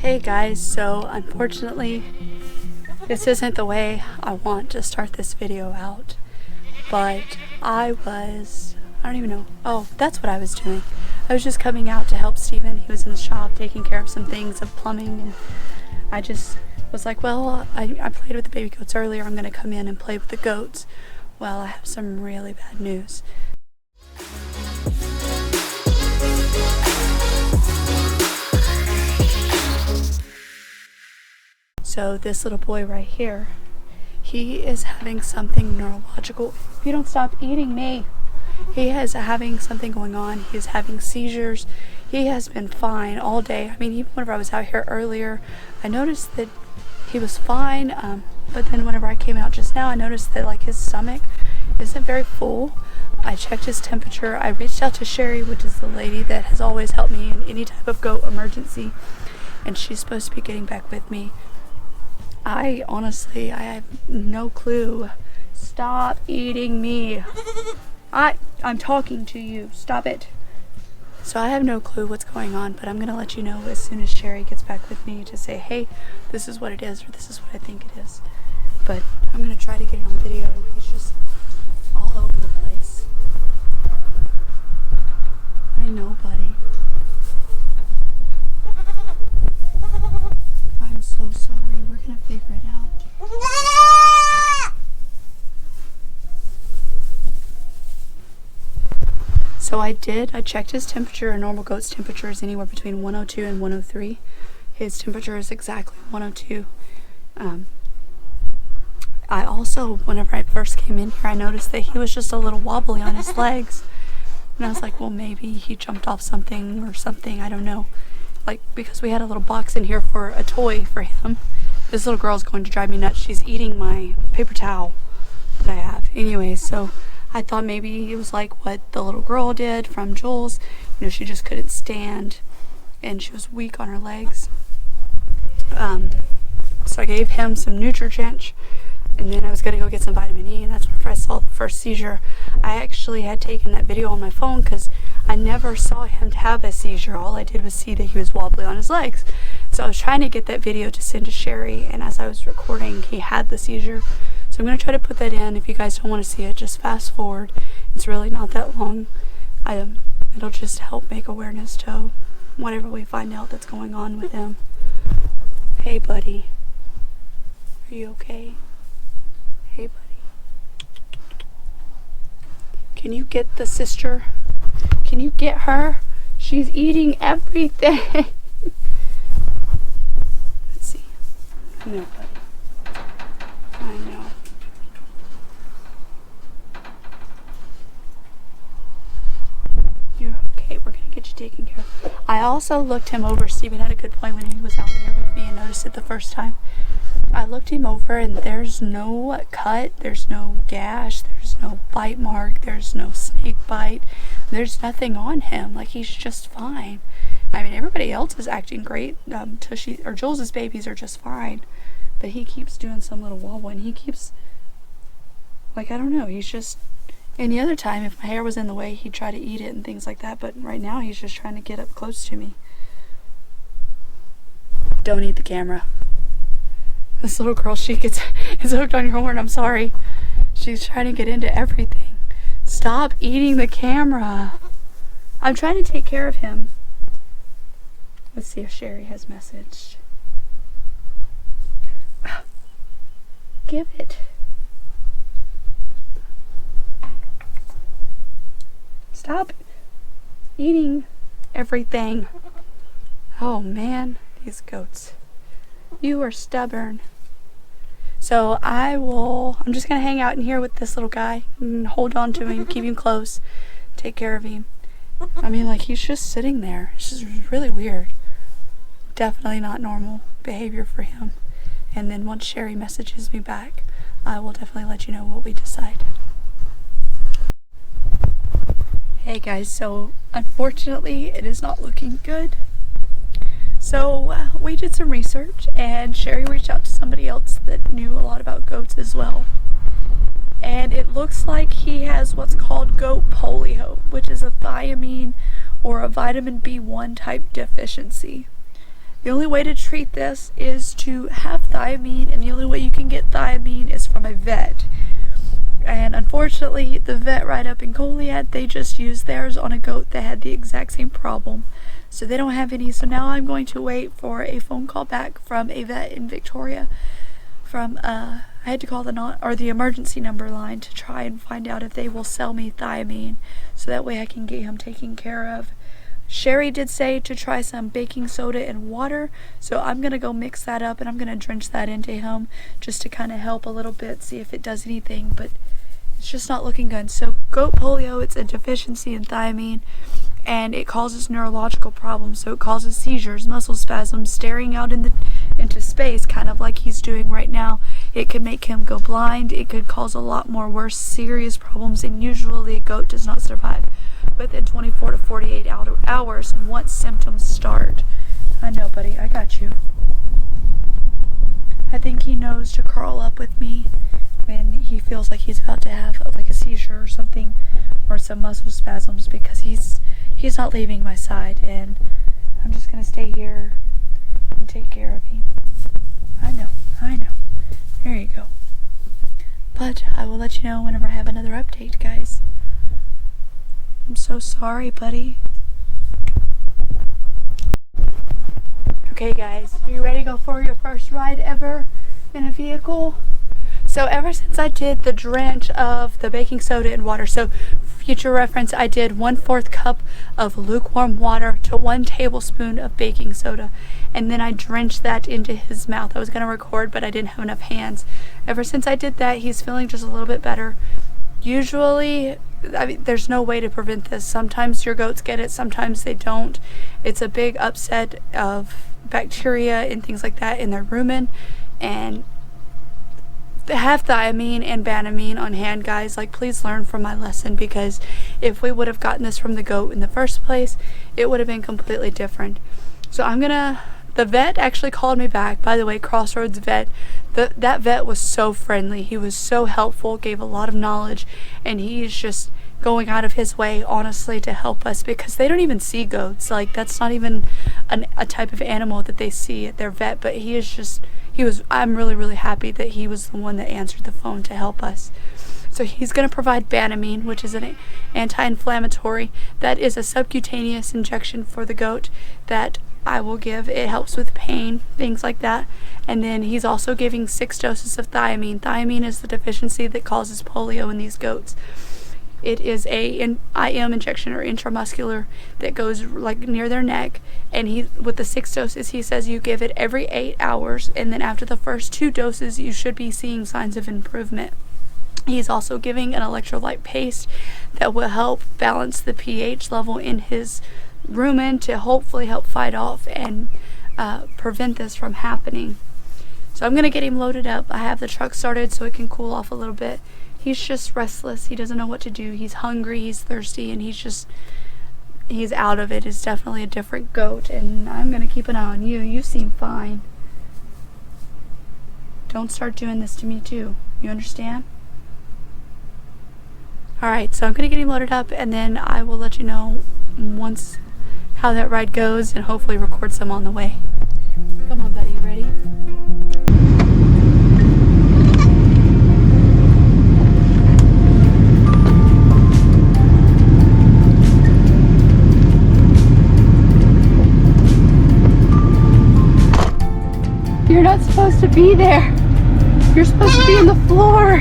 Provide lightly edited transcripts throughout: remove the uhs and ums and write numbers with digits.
Hey guys, so unfortunately this isn't the way I want to start this video out, but I don't even know, oh, that's what I was doing. I was just coming out to help Steven. He was in the shop taking care of some things of plumbing, and I just was like, well, I played with the baby goats earlier, I'm gonna come in and play with the goats. Well, I have some really bad news. So this little boy right here, he is having something neurological. If you don't stop eating me, he is having something going on. He's having seizures. He has been fine all day. I mean, even whenever I was out here earlier, I noticed that he was fine. But then whenever I came out just now, I noticed that like his stomach isn't very full. I checked his temperature. I reached out to Sherry, which is the lady that has always helped me in any type of goat emergency, and she's supposed to be getting back with me. I have no clue. Stop eating me. I'm talking to you. Stop it. So I have no clue what's going on, but I'm going to let you know as soon as Sherry gets back with me to say, hey, this is what it is, or this is what I think it is. But I'm going to try to get it on video. He's just all over the place. I know, buddy. I'm so sorry. We're gonna figure it out. So I checked his temperature. A normal goat's temperature is anywhere between 102 and 103. His temperature is exactly 102. I also, whenever I first came in here, I noticed that he was just a little wobbly on his legs. And I was like, well, maybe he jumped off something or something, I don't know. Like, because we had a little box in here for a toy for him. This little girl's going to drive me nuts. She's eating my paper towel that I have. Anyway, so I thought maybe it was like what the little girl did from Jules. You know, she just couldn't stand and she was weak on her legs. So I gave him some Nutrigen, and then I was going to go get some vitamin E, and that's whenever I saw the first seizure. I actually had taken that video on my phone because I never saw him have a seizure. All I did was see that he was wobbly on his legs. So I was trying to get that video to send to Sherry, and as I was recording, he had the seizure. So I'm going to try to put that in. If you guys don't want to see it, just fast forward. It's really not that long. It'll just help make awareness to whatever we find out that's going on with him. Hey, buddy. Are you okay? Hey, buddy. Can you get the sister? Can you get her? She's eating everything. Let's see. No, buddy. I know. You're okay. We're going to get you taken care of. I also looked him over. Steven had a good point when he was out here with me and noticed it the first time. I looked him over and there's no cut, there's no gash, there's no bite mark, there's no snake bite, there's nothing on him. Like, he's just fine. I mean, everybody else is acting great. Tushy or Jules's babies are just fine, but he keeps doing some little wobble, and he keeps, like, I don't know, he's just, any other time if my hair was in the way he'd try to eat it and things like that, but right now he's just trying to get up close to me. Don't eat the camera. This little girl, she is hooked on your horn. I'm sorry. She's trying to get into everything. Stop eating the camera. I'm trying to take care of him. Let's see if Sherry has messaged. Give it. Stop eating everything. Oh man, these goats. You are stubborn. So I'm just going to hang out in here with this little guy and hold on to him, keep him close, take care of him. I mean, like, he's just sitting there. It's just really weird. Definitely not normal behavior for him. And then once Sherry messages me back, I will definitely let you know what we decide. Hey guys, so unfortunately it is not looking good. So we did some research, and Sherry reached out to somebody else that knew a lot about goats as well. And it looks like he has what's called goat polio, which is a thiamine or a vitamin B1 type deficiency. The only way to treat this is to have thiamine, and the only way you can get thiamine is from a vet. And unfortunately, the vet right up in Goliad, they just used theirs on a goat that had the exact same problem. So they don't have any. So now I'm going to wait for a phone call back from a vet in Victoria. I had to call the emergency number line to try and find out if they will sell me thiamine, so that way I can get him taken care of. Sherry did say to try some baking soda and water, so I'm going to go mix that up and I'm going to drench that into him just to kind of help a little bit, see if it does anything, but it's just not looking good. So goat polio, it's a deficiency in thiamine, and it causes neurological problems. So it causes seizures, muscle spasms, staring out into space, kind of like he's doing right now. It could make him go blind. It could cause a lot more worse, serious problems, and usually a goat does not survive within 24 to 48 hours once symptoms start. I know, buddy, I got you. I think he knows to curl up with me when he feels like he's about to have like a seizure or something, or some muscle spasms, because he's not leaving my side, and I'm just gonna stay here and take care of him. I know. There you go. But I will let you know whenever I have another update, guys. I'm so sorry, buddy. Okay, guys, are you ready to go for your first ride ever in a vehicle? So ever since I did the drench of the baking soda and water, so future reference, I did 1/4 cup of lukewarm water to 1 tablespoon of baking soda, and then I drenched that into his mouth. I was going to record, but I didn't have enough hands. Ever since I did that, he's feeling just a little bit better. Usually, I mean, there's no way to prevent this. Sometimes your goats get it, sometimes they don't. It's a big upset of bacteria and things like that in their rumen, and have thiamine and banamine on hand, guys. Like, please learn from my lesson, because if we would have gotten this from the goat in the first place, it would have been completely different. So the vet actually called me back. By the way, Crossroads Vet, that vet was so friendly. He was so helpful, gave a lot of knowledge, and he's just going out of his way, honestly, to help us, because they don't even see goats. Like, that's not even a type of animal that they see at their vet. But I'm really, really happy that he was the one that answered the phone to help us. So he's going to provide banamine, which is an anti-inflammatory. That is a subcutaneous injection for the goat that I will give. It helps with pain, things like that. And then he's also giving 6 doses of thiamine. Thiamine is the deficiency that causes polio in these goats. It is an IM injection, or intramuscular, that goes like near their neck, and with the 6 doses, he says you give it every 8 hours, and then after the first 2 doses you should be seeing signs of improvement. He's also giving an electrolyte paste that will help balance the pH level in his rumen to hopefully help fight off and prevent this from happening. So I'm going to get him loaded up. I have the truck started so it can cool off a little bit. He's just restless. He doesn't know what to do. He's hungry, he's thirsty, and he's out of it. It's definitely a different goat, and I'm going to keep an eye on you. You seem fine. Don't start doing this to me too. You understand? Alright, so I'm going to get him loaded up, and then I will let you know once how that ride goes, and hopefully record some on the way. Come on, buddy. You ready? You're not supposed to be there. You're supposed to be on the floor.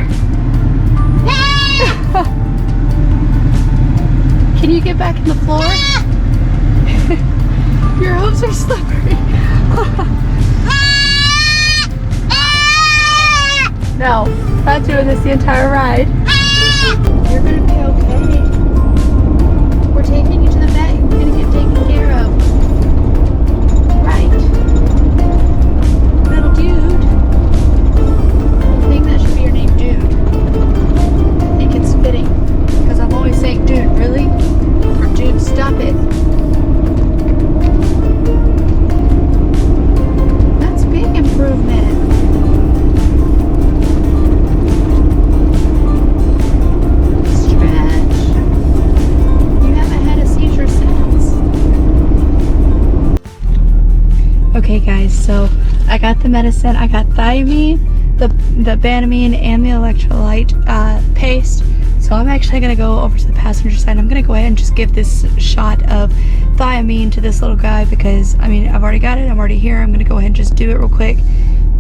Can you get back in the floor? Your hooves are slippery. No, not doing this the entire ride. You're gonna be okay. We're taking you to the vet. You're gonna get taken care of. Right. Little dude. I think that should be your name, dude. I think it's fitting, because I'm always saying, dude, really? Or dude, stop it. That's big improvement. Stretch. So I got the medicine. I got thiamine, the Banamine, and the electrolyte paste. So I'm actually gonna go over to the passenger side. I'm gonna go ahead and just give this shot of thiamine to this little guy because, I mean, I've already got it. I'm already here. I'm gonna go ahead and just do it real quick.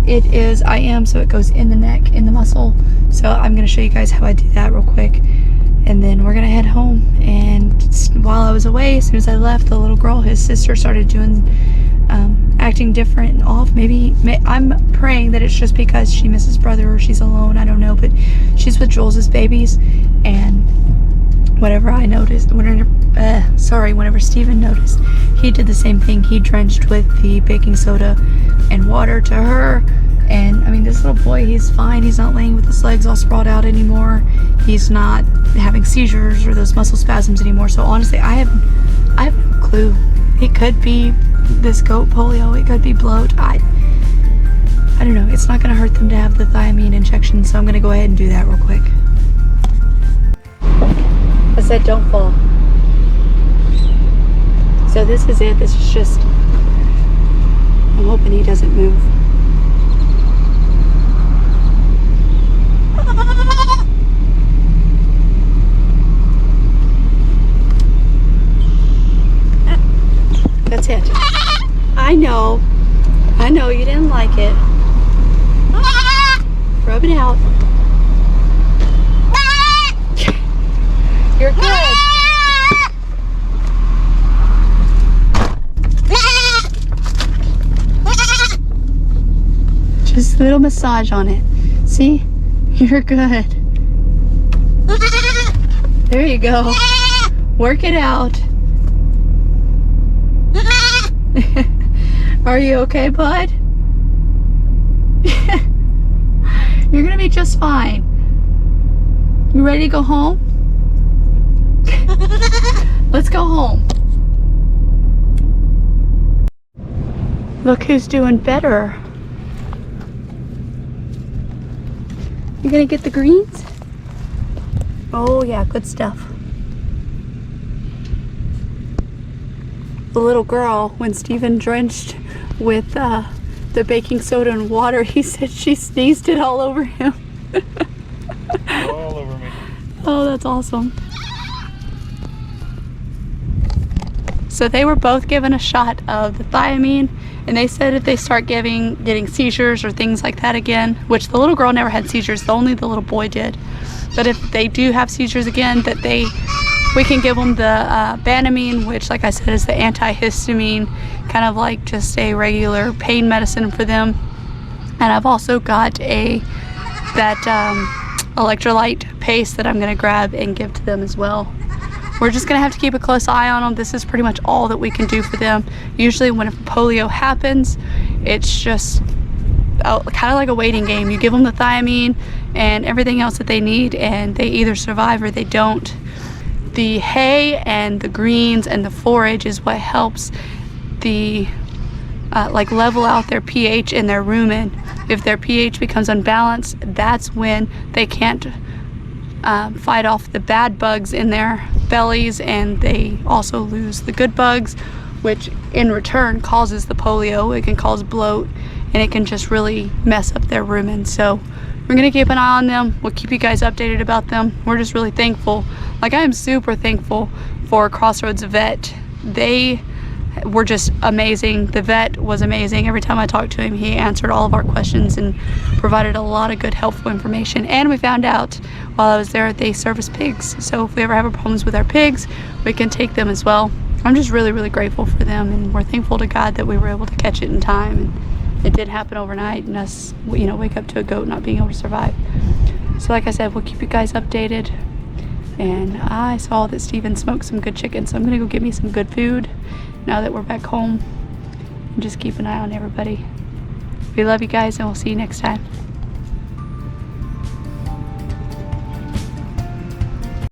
It is IM, so it goes in the neck, in the muscle. So I'm gonna show you guys how I do that real quick. And then we're gonna head home. And while I was away, as soon as I left, the little girl, his sister, started doing, acting different and off. I'm praying that it's just because she misses brother or she's alone, I don't know, but she's with Jules's babies. And whenever Steven noticed, he did the same thing. He drenched with the baking soda and water to her. And I mean, this little boy, he's fine. He's not laying with his legs all sprawled out anymore. He's not having seizures or those muscle spasms anymore. So honestly, I have no clue. It could be this goat polio. It could be bloat. I don't know. It's not gonna hurt them to have the thiamine injection. So I'm gonna go ahead and do that real quick. I said don't fall. So this is it. This is just, I'm hoping he doesn't move. That's it. I know you didn't like it. Rub it out. You're good. Just a little massage on it. See? You're good. There you go. Work it out. Are you okay, bud? You're gonna be just fine. You ready to go home? Let's go home. Look who's doing better. You gonna get the greens? Oh yeah, good stuff. The little girl, when Steven drenched with the baking soda and water, he said she sneezed it all over him. All over me. Oh, that's awesome. So they were both given a shot of the thiamine, and they said if they start getting seizures or things like that again, which the little girl never had seizures, only the little boy did. But if they do have seizures again, that we can give them the Banamine, which, like I said, is the antihistamine, kind of like just a regular pain medicine for them. And I've also got that electrolyte paste that I'm gonna grab and give to them as well. We're just gonna have to keep a close eye on them. This is pretty much all that we can do for them. Usually when polio happens, it's just kind of like a waiting game. You give them the thiamine and everything else that they need, and they either survive or they don't. The hay and the greens and the forage is what helps the like level out their pH in their rumen. If their pH becomes unbalanced, that's when they can't fight off the bad bugs in their bellies, and they also lose the good bugs, which in return causes the polio. It can cause bloat, and it can just really mess up their rumen. So we're gonna keep an eye on them. We'll keep you guys updated about them. We're just really thankful. Like, I am super thankful for Crossroads Vet. They were just amazing. The vet was amazing. Every time I talked to him, he answered all of our questions and provided a lot of good, helpful information. And we found out while I was there, they service pigs. So if we ever have problems with our pigs, we can take them as well. I'm just really, really grateful for them, and we're thankful to God that we were able to catch it in time. And it did happen overnight, and us, you know, wake up to a goat not being able to survive. So like I said, we'll keep you guys updated. And I saw that Steven smoked some good chicken, so I'm gonna go get me some good food now that we're back home, and just keep an eye on everybody. We love you guys, and we'll see you next time.